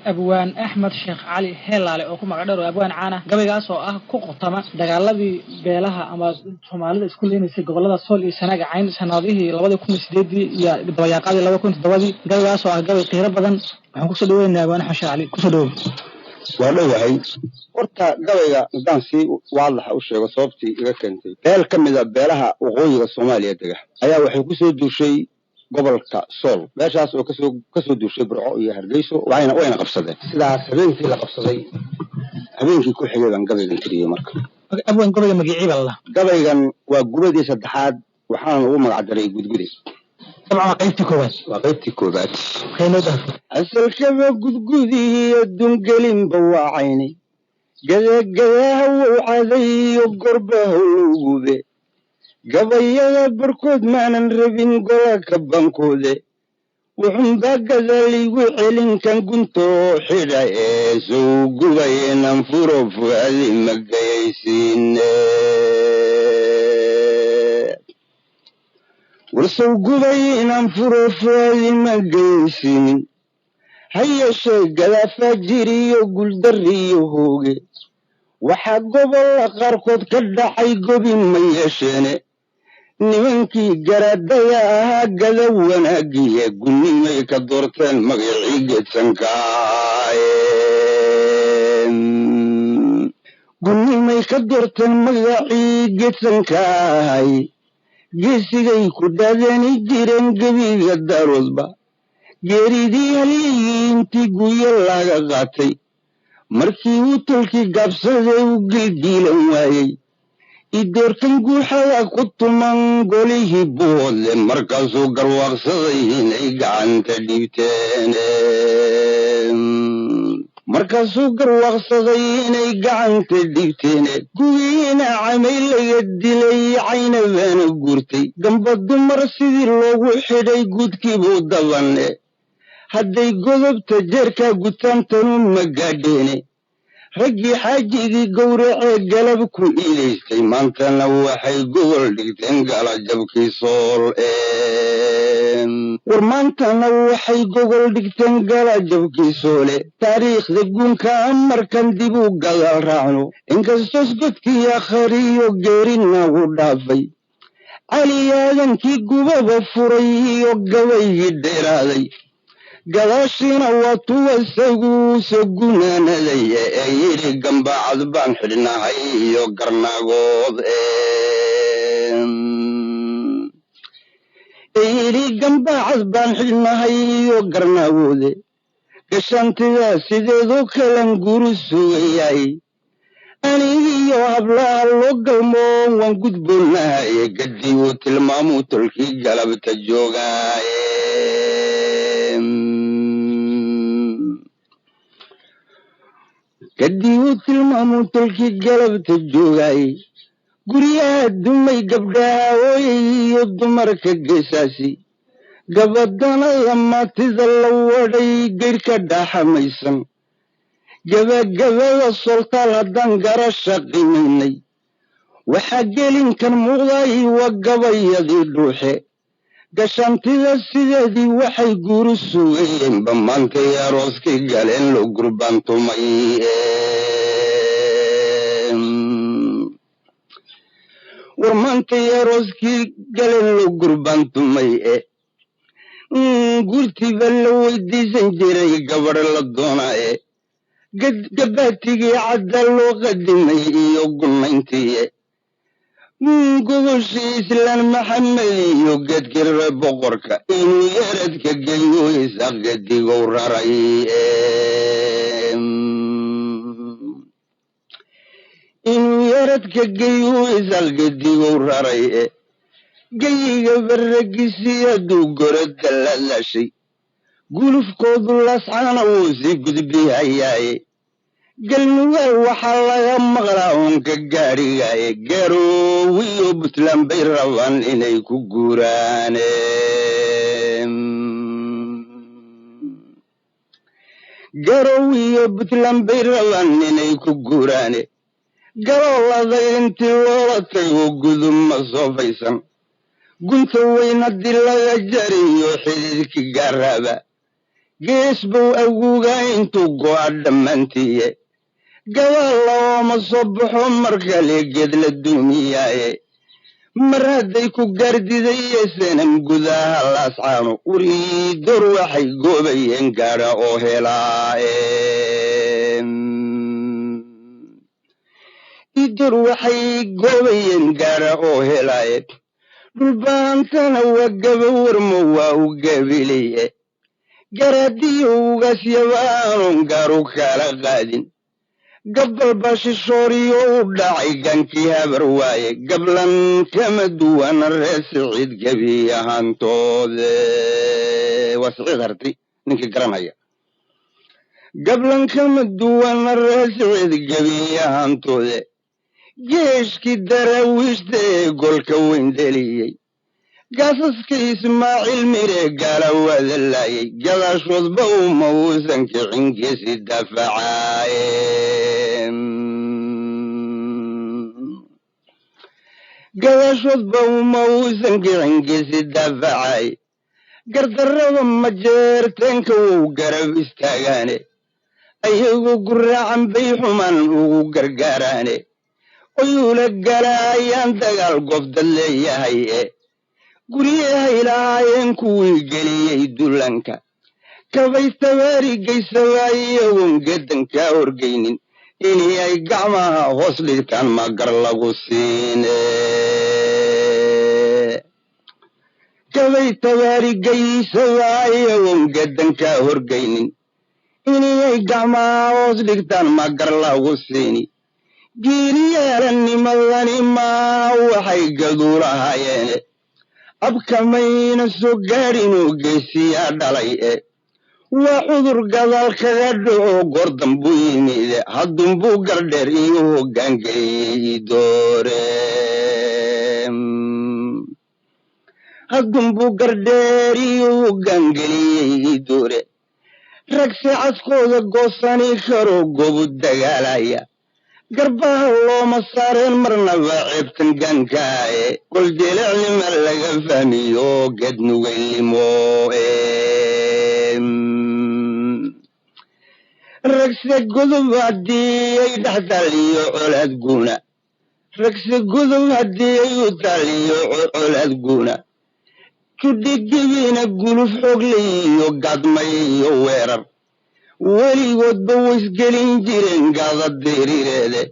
أبوان أحمد شيخ علي هلالي أو كما قدروا أبوان عانا قبل أسوا كقطمة دجالبي بيلها أما ثمانية إسكولين في قبلة الصول سنة عين سناديه لو كم سديدي يا ضياء قاضي لو كنت دوادي قبل أسوا قبل قيرة بدن كسدوا إن أبوان أحمد شيخ علي كسدوا والله هي horta gabayga hadaan si waadax u sheego sababtii iga keentay beel ka mid ah beelaha waqooyiga Soomaaliya dega ayaa waxay ku soo duushay gobolka Sool meeshaas oo ka soo duushay Burco iyo Hargeysa wayna qabsadeen sidaas habeenkii la qabsaday habeenkii ku xigay baan gabaygan tiriyay marka أبوان قبل مجيء الله gabaygan waa gubadii saddexaad waxaan ugu magac daray gudguday طبعا وقيتي كوبات خيمة أسأل كذا قدقودي الدنقلين بواعيني قذاها وعذي وقربه الوقوذي قضيها بركود معنا نربين قلاك بانكوذي وحنبا قذالي وعلين كان كنتو حرايس وقضينا نفرو فهذه مقايسين ورسو قضينا نفرو فهذه مقايسين هيا شيء قلا فاجري وقل دري وهوغي وحقب الله قاركود كدحي قبين ميشيني nimankii garadaya gada wanaagiye gunnimay ka doorteen magacii geedsankaaye gunnimay ka doorteen magacii geedsankaaye geesigay ku daadani jireen gebiga daaroodba geeridii halyiintii guye laga qaatay markii uu tolkii gaabsaday u gilgiilan waayey idoortan guuxada ku tuman golihii boodle markaasuu garwaaqsaday inay gacanta dhiibteen guwiina camay laga dilay caynabaana guurtay gamba dumar sidii loogu xidhay guudkiibuu dabane hadday godobta jeerkaa gutaan tanuun ma gaadheene raggii xaajigii gowracee galab ku iilaystay maantana waxay gogol dhigteen galajabkii sool war maantana waxay gogol dhigteen galajabkii soole taariikhda guunka markan dib u gadaal raacno inkastoos godkii akhriyo geerinagu dhaafay cali aadankii gubaba furay iyo gabaygii dheeraaday gadaashiina waa tuwa isagu soo gunaanadaya ee yidhi gambacad baan xidhnahay iyo garnaagood gashaantidaa sideedoo kalan guru sugayay anigiyo hablaha loo galmoo waan gudboonahaye gaddii uu tilmaamuu tolkii galabta joogaaye guryaha dumay gabdhaha ooyay iyo dumarka geesaasi gabadhanada maatida la wadhay geyrka dhaxamaysan gabagabada soltaal haddaan garasha qimaynay waxaa gelinkan muuqday waa gabayadii dhuuxe gashaantida sideedii waxay guru sugayeenba maantay arooskii galeen loo gurbaantumay war maantay arooskii galeen loo gurbaantumay gurtiba la weydiisan jiray gabadh la doonaaye gabaatigii cadda loo qadimay iyo gunayntii gogoshii islaan maxamed iyo geedkii reer boqorka inuu yaradka geeyo isaaq gedigow raray geyiga barragisi hadduu gorada la lashay gulufkoodu lascaana wuu sii gudbihayaaye galmugaal waxaa laga maqlaa uunka gaadhigaaye garoowiyo puntland bay rabaan inay ku guuraane galoolada intii loola tago gudub ma soofaysan gunta weyn haddii laga jariyo xididkii gaaraaba gees buu awguga intuu go'a dhammaantiiye gadaal looma soo baxo markale geed la duumiyaaye mar hadday ku gaardidayeysanan gudaha laascaano uriidoor waxay goobayeen gaadha oo helaaye idoor waxay goobayeen gaadha oo helaaye dhulbaantana waa gaba warmo waa u gabileye garaadiyo ugaasyabaanoon gaaru kala qaadin gabbal baa shishooriyo u dhacay gankii habar waaye gablan kama duwana reer siciid gebi ahaantoode waa siciid harti ninkii garanhaya gablan kama duwana reer siciid gebi ahaantoode geeshkii daraawiishta ee golka weyn deliyey gaasaskii ismaaciil mire gaala waada laayay gadaashoodba uma uusan kicin geesi dafacaaye gadaashoodba uma uusan kicin geesi dafacaaye gardarrada majeerteenka wuu garab istaagaane ayagoo guraacan bay xumaan ugu gargaaraane oyuula galaayaan dagaal gobdad leeyahay e guryahay lahaayeen kuwii geliyey dulanka kabay tabaarigaysadaa iyagoon gedankaa horgaynin inay ay gacmaha hoos dhigtaan magar lagu siine kabay tabaarigaysadaa iyagoon gedankaa horgaynin inay ay gacmaha hoos dhigtaan magar lagu siini geeliyaalanimadani maa waxay gaduulahayeene abkamayna soo gaadhinoo geesiyaa dhalay e waa cudur gadaal kaga dhaco goordambuu yimide haddunbuu gardheer iyo hoggaangeliyey doore haddunbuu gardheer iyo hoggaangeliyey doore rag secaskooda goosani karoo gobu dagaalaya garbaha looma saareen marnaba ceebtan gaankaaye kol jeelecnima laga fahmiyo geed nugaylimo ragse godob haddii ay dhex taaliyo colaad guuna ragse godob haddii ay u taaliyo colaad guuna judhigibiina guluf xogliyo gadmay iyo weerar weligoodba waysgelin jireen gaada diriireede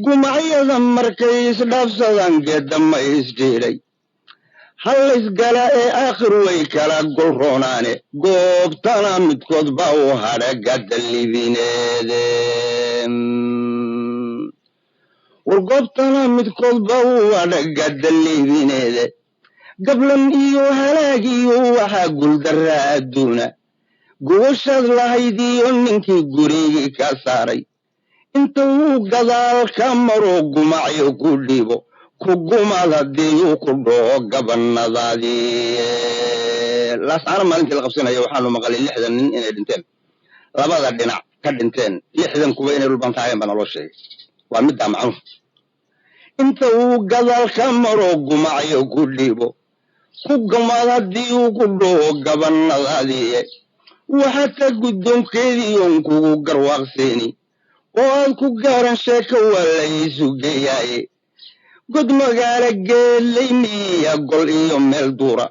gumacyada markay isdhaafsadaan geedama isjiidhay hallaysgala ee aakhir way kala golroonaane goobtana midkood baa u hadha gadda libineede war goobtana midkood baa u hadha gadda libineede gablan iyo halaag iyo waxaa guldarraa adduuna gubashaad lahayd iyo ninkii gurigii ka saaray inta uu gadaal ka maro gumacyo ku dhibo ku gumaad haddii uu ku dhoo gabanadaadii laascaana maalintii la qabsanaya waxaanu maqalay 60 nin inay dhinteen labada dhinac ka dhinteen 60 kuba inay dhulbantaayeen baa naloo sheegay waa middaa macnuhu inta uu gadaal ka maro gumacyo ku dhibo ku gumaad haddii uu ku dhoo gabanadaadii waxata guddoonkeedii oon kugu garwaaqseeni oo aad ku gaaran sheeko waa laysu geeyaaye god magaala geelaymiya gol iyo meel duura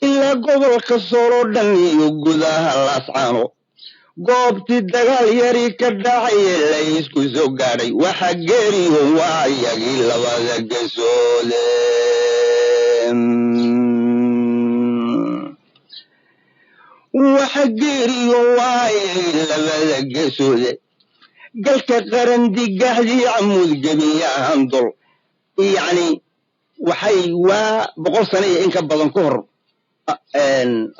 ilaa gobolka sooloo dhan iyo gudaha laascaano goobtii dagaal yari ka dhacaye laysku soo gaadhay waxa geeriyo waa iyagii labada gesoode waxa geeriyo waayay labada geesoode galka qaran digaxdii camuud gebiya ahaan dol yacni waxay waa 100 sano iyo in ka badan ka hor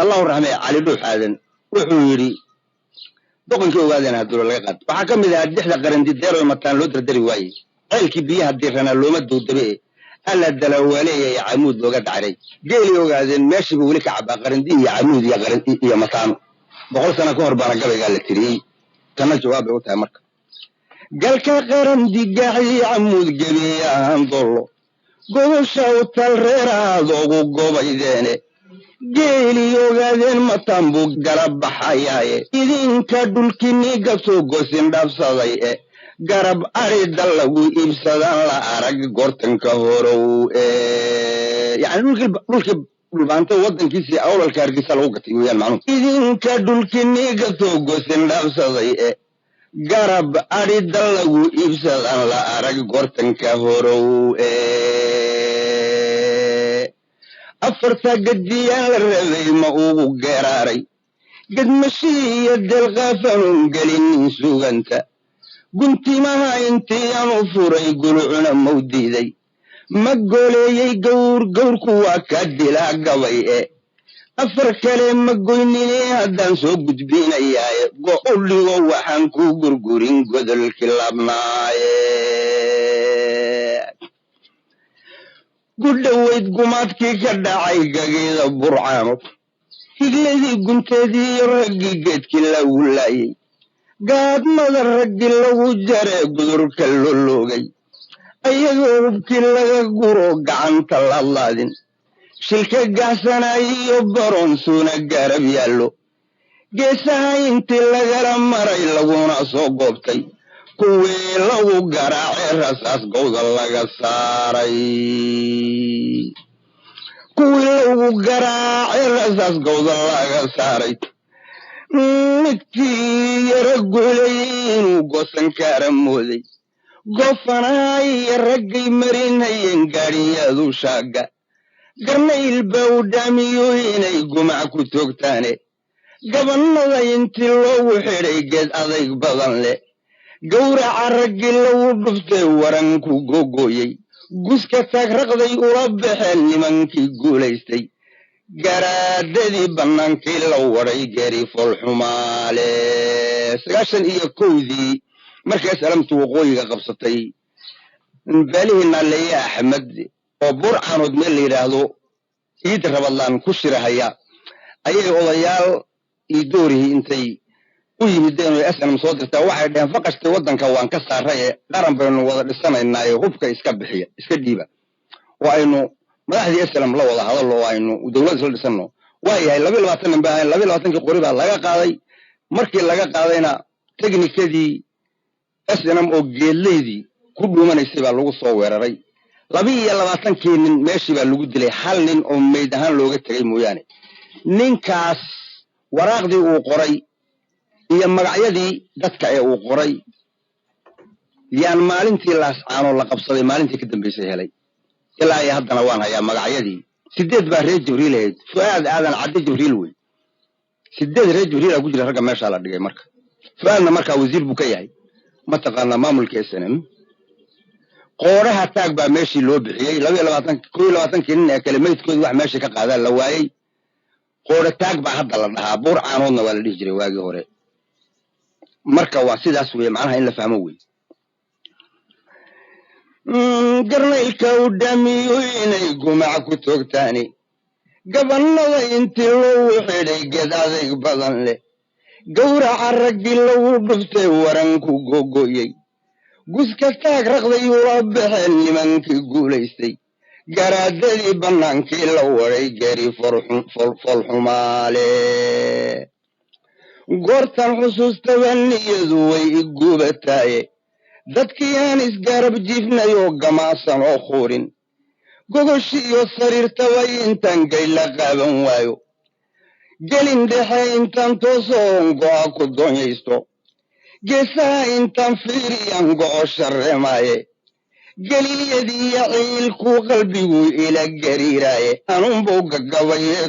allahu raxmee cali dhuux aadan wuxuu yidhi doqonkii ogaadeen hadduu laga qaad waxaa ka mid ahaa 6 qaran dideero mataan loo dardari waayey ceelkii biyaha diirana looma dowdabe alla dalawaaleeyay camuud looga dhacay geeli ogaadeen meeshiiba weli ka cabaa qarandi iyo camuud iyo qarandi iyo mataan 100 sano ka hor baana gabaygaa la tiriyey kana jawaab ay u tahay marka galka qaran digaxdii camuud gebiya ahaan dollo gobosha u tal reeraadoogu gobaydeene geeli ogaadeen matan buu garab baxayaaye idinka dhulkinii gasoo gosin dhaabsaday garab arida lagu iibsadaan la arag gortanka horow yani dhulkii dhulbaanta waddankiisii awlalka hargeysa lagu gatay weeyaan macnuhu idinka dhulkinii gasoo gosin dhaabsaday garab arida lagu iibsadaan la arag gortanka horow afarta gadiyaan la rabay ma ugu geeraaray gadmashii iyo delqaafanun gelinin suganta guntimaha intiianu furay gulucuna mawdiiday ma gooleeyey gawrku waa ka dilaa gabay afar kale ma goynine haddaan soo gudbinayaaye go u dhigo waxaan ku gurgurin godolkii labnaaye gudhoweyd gumaadkii ka dhacay gageeda burcaanood higladii gunteedii iyo raggii geedkii lagu laayey gaadmada raggii lagu jaree gudurka loloogay ayagoo hubkii laga guro gacanta ladlaadin shilka gaxsanaayiyo baroonsuuna garab yaallo geesaha intii lagala maray laguna soo goobtay kuwii lagu garaacay rasaas gowda laga saaray midkii yara guulayey inuu goosan kaara mooday goofanaha iyo raggay marinayeen gaadhiyaadu shaaga garnayl baa u dhaamiyo inay gumac ku toogtaane gabannada intii loogu xidhay geed adayg badan leh gawraca raggii lagu dhuftay waranku googooyey guska taagraqday ula baxeen nimankii guulaystay garaadadii bannaankii la waday geeri foolxumaale 91dii markaas alamtu waqooyiga qabsatay baalihii naaleeye axmed oo burcaanood meel la yidhaahdo ciid rabadlaan ku shirahaya ayay odayaal iyo doorihii intay u yimideen oo SNM soo dirtaa waxay dhaheen faqashtii waddanka waan ka saaray qaran baynu wada dhisanaynaa hubka iska bixiya iska dhiiba oo aynu madaxdii SNM la wada hadallo oo aynu dawladda la dhisano waayahay 22 nin baa 22kii qori baa laga qaaday markii laga qaadayna teknikadii SNM oo geedleydii ku dhuumanaysay baa lagu soo weeraray 22kii nin meeshii baa lagu dilay hal nin oo meyd ahaan looga tagay mooyaane ninkaas waraaqdii uu qoray iyo magacyadii dadka ee uu qoray yaan maalintii laascaano la qabsaday maalintii ka dambeysay helay ilaa ay haddana waan hayaa magacyadii 8 baa reer Jibriil ahayd Fuaad aadan Cabdi Jibriil wey 8 reer Jibriil ku jira ragga meesha la dhigay marka Fuaadna marka wasiir buu ka yahay ma taqaana maamulka SNM qooraha taag baa meeshii loo bixiyay 22 nin ee kalimaadkooda wax meeshii ka qaadaan la waayay qoora taag baa hadda la dhahaa burcaanoodna waa la dhihi jiray waagii hore marka waa sidaas weey macnaha in la fahmo weey garnaylka u dhaamiyo inay gumac ku toogtaani gabannada intii loogu xidhay geed adayg badan leh gawraca raggii lagu dhuftay waranku googooyey guska taag raqday ula baxeen nimankii guulaystay garaadadii bannaankii la waday geeri foolxumaale goortan xusuustaba niyadu way igubataaye dadkii aan isgarab jiifnay oo gamaasan oo quurin gogoshii iyo sariirtaba intaan gayla qaaban waayo gelin dhexe intaan toosoon go'a ku doonyaysto geesaha intaan fiiriyaan go'o sharreemaaye geliyadii iyo ciilkuu qalbigu ila gariiraaye anunbuu gagabayee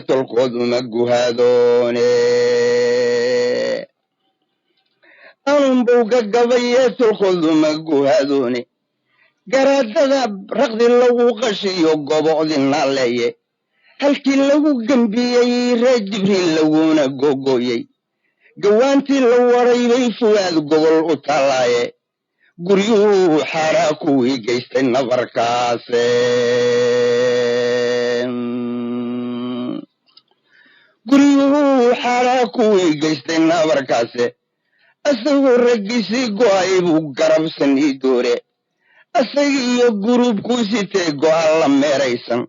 tolkooduma guhaadoone garaadada raqdi lagu qashiyo gobo'dina leeye halkii lagu gambiyey reer Jibriil laguna googooyey gawaantii la waray bay Fuaad gobol u talaaye guryuhu xaraa kuwii geystay nabarkaase asagoo raggiisii go'ay buu garabsan ii doore asagii iyo gurubkuu sitee go'a la meeraysan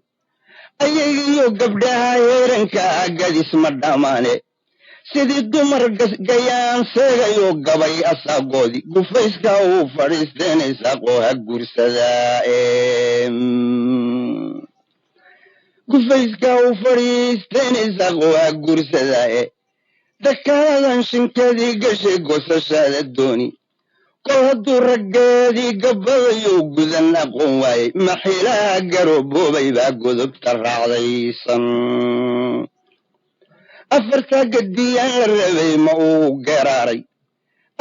ayagiyo gabdhaha heeranka gadis ma dhammaane sidii dumar gayaan seegayoo gabay asaagoodii gufayska uu fadhiisteen isaaqoo ha guursadaa gufayska uu fadhiisteen isaaqoo ha guursadaa dakaaladan shinkadii gashay goosashaada dooni kol hadduu raggeedii gabbadayo gudan aqoon waayey maxiilaha garooboobay baa godobta raacdaysan afartaa gadiyaan la rabay ma uu geeraaray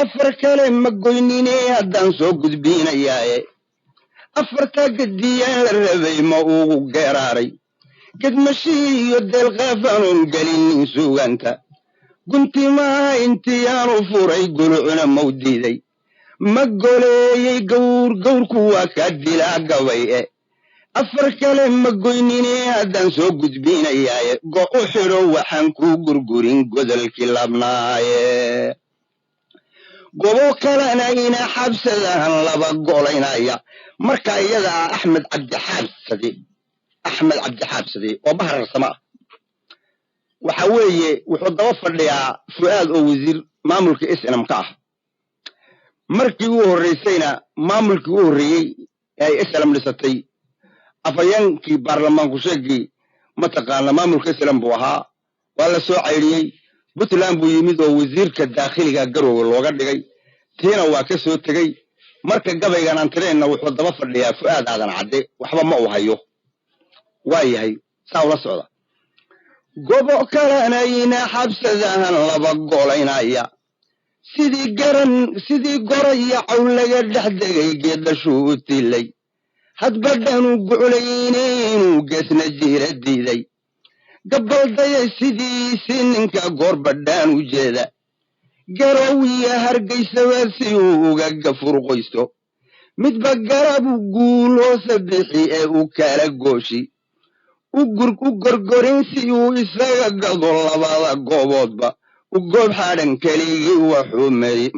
afar kale ma goynine haddaan soo gudbiinayaaye afartaa gadiyaan la rabay ma uu geeraaray gedmashii iyo deelqaafaanoon gelinin suuganta guntimaha intiyaanu furay gulucuna mau diiday ma goleeyey gawrku waa kaa dilaa gabay afar kale ma goynine haddaan soo gudbiinayaaye go u xidho waxaan kuu gurgurin godolkii labnaaye gobo kalena ina xabsadahan laba golaynaya marka iyadaa axmed cabdixaabsade oo bahararsama ah waxa weeye wuxuu daba fadhiyaa fu'aad oo wasiir maamulka snm ka ah markii uu horreysayna maamulkii u horreeyey ay snm dhisatay afayeenkii baarlamaanku sheegii mataqaana maamulka snm buu ahaa waa la soo caydhiyey puntland buu yimid oo wasiirka daakhiliga garoowe looga dhigay tiina waa ka soo tegey marka gabaygan aan tireenna wuxuu daba fadhiyaa fu'aad aadan cadde waxba ma uu hayo waa yahay saa ula socda gobo kalena ina xabsadahan laba golaynaya sidii goraya caw laga dhex degay geedashuu u tilay hadbadhanu guclayne inuu geesna jiira diiday gabaldaya sidiisi ninka goorbadhaan u jeeda garowiya hargaysaba si uu uga gafurqoysto midba garabu guul hoose bixi ee u kala gooshi u gorgorin si uu isaga gado labada gooboodba u goob xadhan keligii waxuu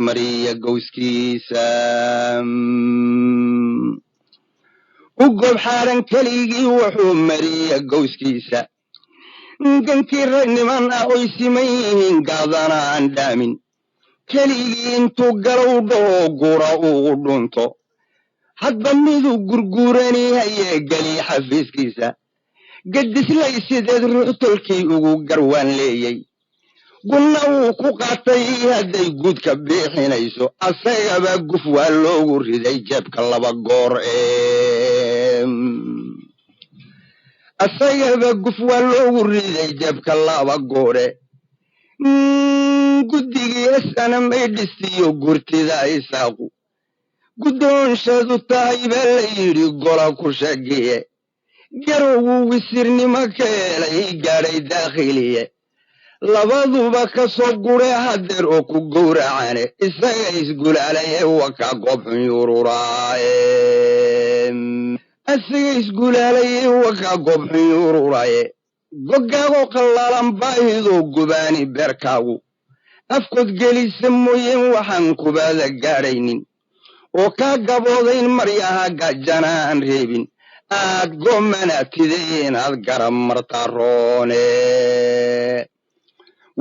mariya gowskiisa u goob xadhan keligii wuxuu mariya gowskiisa gankii rag niman ah oy siman yihiin gaadana aan dhaamin keligii intuu galow dhaho gura ugu dhunto hadba miduu gurgurani hayee geliy xafiiskiisa gadislay sideed ruux tolkii ugu garwaan leeyey gunna wuu ku qaatay hadday guudka biixinayso asagaba guf waa loogu riday jeebka laba goor asagaba guf waa loogu riday jeebka laba goore guddigii snm ay dhistiyo gurtida isaaqu guddoonsheedu tahay baa la yidhi gola ku sheegiye garowgu wisirnimo ka helay gaadhay daakhiliye labaduba ka soo gure hadeer oo ku gowracane isaga isgulaalaye waka goobxun yururaaye gogaago qallaalan baahidoo gubaani beerkaagu afkood gelisa mooyeen waxaan kubaada gaadhaynin oo kaa gaboodayn maryaha gajana aan reebin aad gomanatide inaad garab martaa roone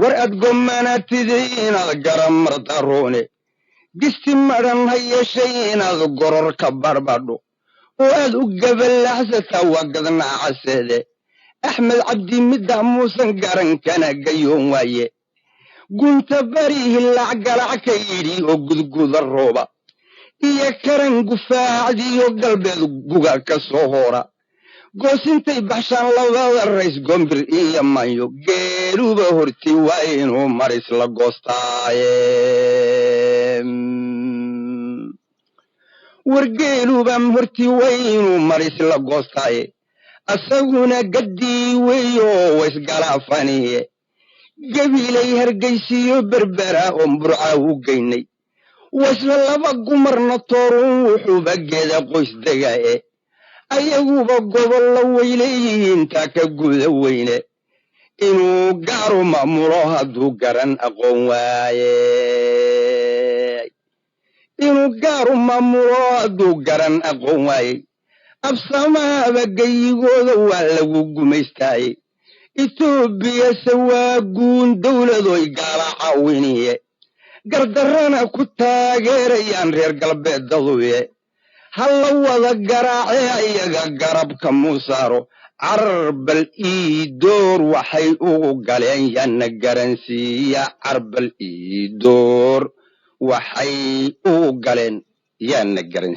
war aad gomanatide inaad garab martaa roone gisti madhan ha yeeshay inaad goror ka barbadho oo aad u gabalaxsataa waa gadnaacaseede axmed cabdi midda muusan garankana gayoon waaye gunta bari hilac galac ka yidhi oo gudguda rooba iyo karan gufaacdiyo galbeed guga ka soo hoora goosintay baxshaan labada rays gombir iyo mayo geeluba horti waa inuu maris la goostaaye wargeeluba horti waa inuu maris la goostaaye asaguna gaddii weeyo waysgalaafaniye gabilay hargaysiyo berbera oo burca u geynay wasla laba gumarna toorun wuxuuba geeda qoys degae ayaguba gobollo weyleeyihiin taa ka guda weyne inuu gaaru maamulo hadduu garan aqoon waaye inuu gaaru maamulo hadduu garan aqoon waaye absamaaba gayigooda waa lagu gumaystaaye etoobiyase waa guun dawladoy gaala caawiniye gardarrana ku taageerayaan reer galbeedaduye halla wada garaacee ayaga garabka muusaaro carbal iidoor waxay ugu galeen yana garansiiya carbal iidoor waxay ugu galeen yana garan